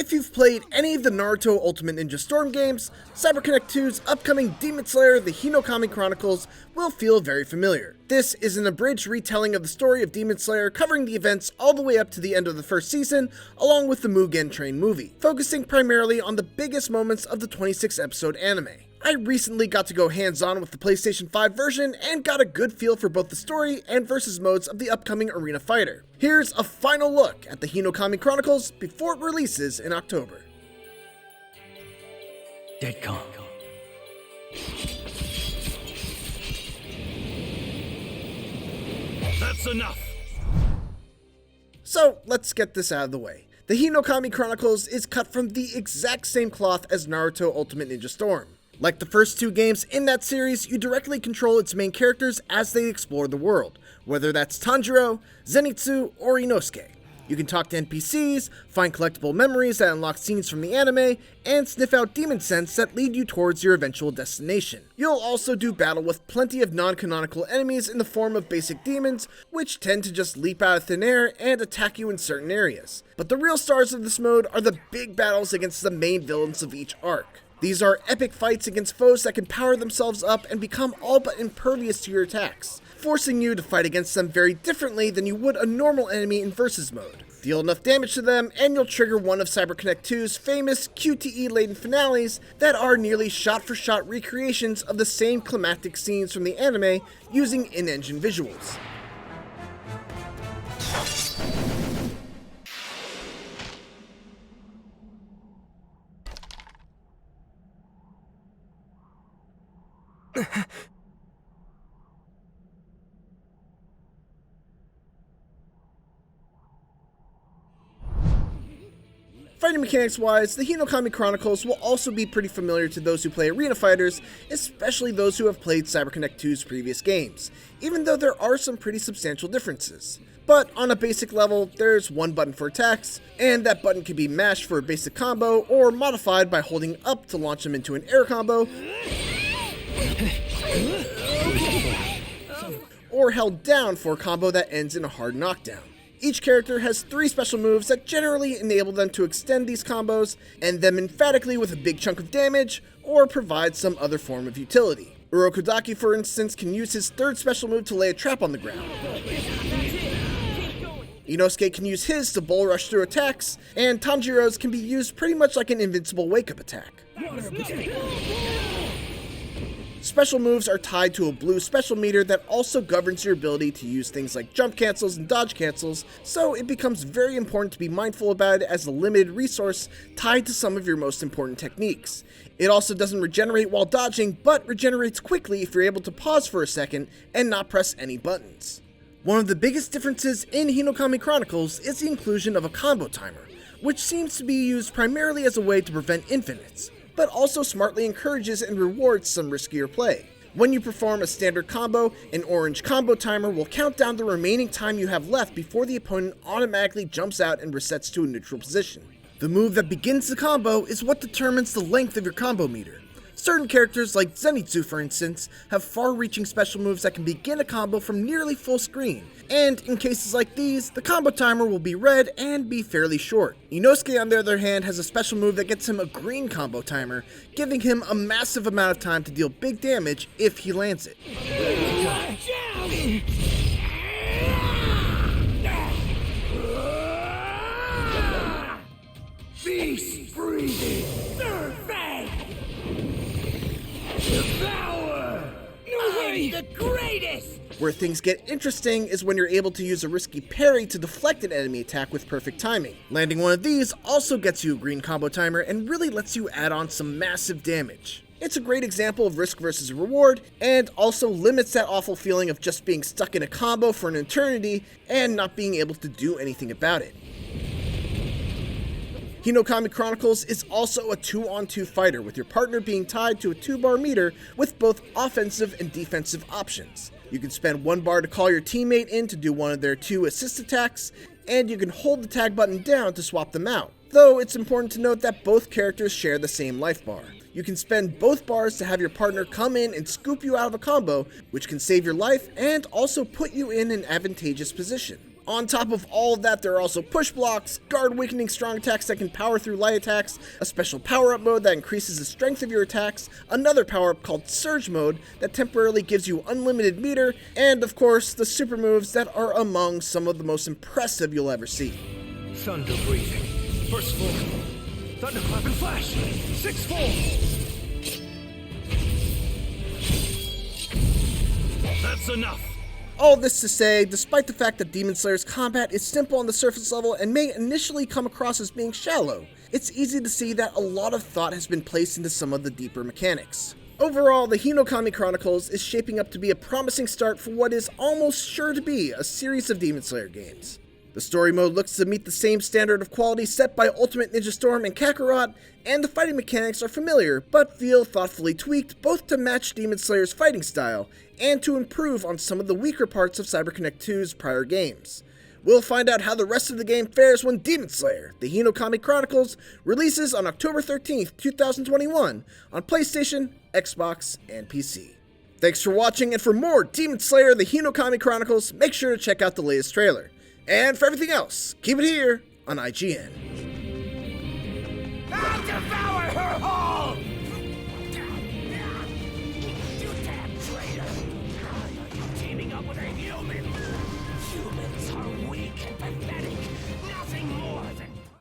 If you've played any of the Naruto Ultimate Ninja Storm games, CyberConnect2's upcoming Demon Slayer, the Hinokami Chronicles, will feel very familiar. This is an abridged retelling of the story of Demon Slayer, covering the events all the way up to the end of the first season, along with the Mugen Train movie, focusing primarily on the biggest moments of the 26-episode anime. I recently got to go hands-on with the PlayStation 5 version and got a good feel for both the story and versus modes of the upcoming arena fighter. Here's a final look at the Hinokami Chronicles before it releases in October. Dead calm. That's enough! So let's get this out of the way. The Hinokami Chronicles is cut from the exact same cloth as Naruto Ultimate Ninja Storm. Like the first two games in that series, you directly control its main characters as they explore the world, whether that's Tanjiro, Zenitsu, or Inosuke. You can talk to NPCs, find collectible memories that unlock scenes from the anime, and sniff out demon scents that lead you towards your eventual destination. You'll also do battle with plenty of non-canonical enemies in the form of basic demons, which tend to just leap out of thin air and attack you in certain areas. But the real stars of this mode are the big battles against the main villains of each arc. These are epic fights against foes that can power themselves up and become all but impervious to your attacks, forcing you to fight against them very differently than you would a normal enemy in versus mode. Deal enough damage to them and you'll trigger one of CyberConnect2's famous QTE-laden finales that are nearly shot-for-shot recreations of the same climactic scenes from the anime using in-engine visuals. Fighting mechanics wise, the Hinokami Chronicles will also be pretty familiar to those who play arena fighters, especially those who have played CyberConnect2's previous games, even though there are some pretty substantial differences. But on a basic level, there's one button for attacks, and that button can be mashed for a basic combo or modified by holding up to launch them into an air combo, or held down for a combo that ends in a hard knockdown. Each character has 3 special moves that generally enable them to extend these combos, end them emphatically with a big chunk of damage, or provide some other form of utility. Urokodaki, for instance, can use his 3rd special move to lay a trap on the ground. Inosuke can use his to bull rush through attacks, and Tanjiro's can be used pretty much like an invincible wake-up attack. Special moves are tied to a blue special meter that also governs your ability to use things like jump cancels and dodge cancels, so it becomes very important to be mindful about it as a limited resource tied to some of your most important techniques. It also doesn't regenerate while dodging, but regenerates quickly if you're able to pause for a second and not press any buttons. One of the biggest differences in Hinokami Chronicles is the inclusion of a combo timer, which seems to be used primarily as a way to prevent infinites, but also smartly encourages and rewards some riskier play. When you perform a standard combo, an orange combo timer will count down the remaining time you have left before the opponent automatically jumps out and resets to a neutral position. The move that begins the combo is what determines the length of your combo meter. Certain characters, like Zenitsu for instance, have far-reaching special moves that can begin a combo from nearly full screen, and in cases like these, the combo timer will be red and be fairly short. Inosuke, on the other hand, has a special move that gets him a green combo timer, giving him a massive amount of time to deal big damage if he lands it. Beast breathing! Third fang! Devour! I'm the greatest! Where things get interesting is when you're able to use a risky parry to deflect an enemy attack with perfect timing. Landing one of these also gets you a green combo timer and really lets you add on some massive damage. It's a great example of risk versus reward, and also limits that awful feeling of just being stuck in a combo for an eternity and not being able to do anything about it. Hinokami Chronicles is also a 2-on-2 fighter, with your partner being tied to a 2-bar meter with both offensive and defensive options. You can spend 1 bar to call your teammate in to do one of their 2 assist attacks, and you can hold the tag button down to swap them out, though it's important to note that both characters share the same life bar. You can spend both bars to have your partner come in and scoop you out of a combo, which can save your life and also put you in an advantageous position. On top of all of that, there are also push blocks, guard weakening strong attacks that can power through light attacks, a special power-up mode that increases the strength of your attacks, another power-up called Surge Mode that temporarily gives you unlimited meter, and of course, the super moves that are among some of the most impressive you'll ever see. Thunder breathing. First floor. Thunderclap and flash. 6-4. That's enough. All this to say, despite the fact that Demon Slayer's combat is simple on the surface level and may initially come across as being shallow, it's easy to see that a lot of thought has been placed into some of the deeper mechanics. Overall, the Hinokami Chronicles is shaping up to be a promising start for what is almost sure to be a series of Demon Slayer games. The story mode looks to meet the same standard of quality set by Ultimate Ninja Storm and Kakarot, and the fighting mechanics are familiar, but feel thoughtfully tweaked both to match Demon Slayer's fighting style, and to improve on some of the weaker parts of CyberConnect2's prior games. We'll find out how the rest of the game fares when Demon Slayer, the Hinokami Chronicles, releases on October 13th, 2021 on PlayStation, Xbox, and PC. Thanks for watching, and for more Demon Slayer, the Hinokami Chronicles, make sure to check out the latest trailer. And for everything else, keep it here on IGN. I'll devour her heart!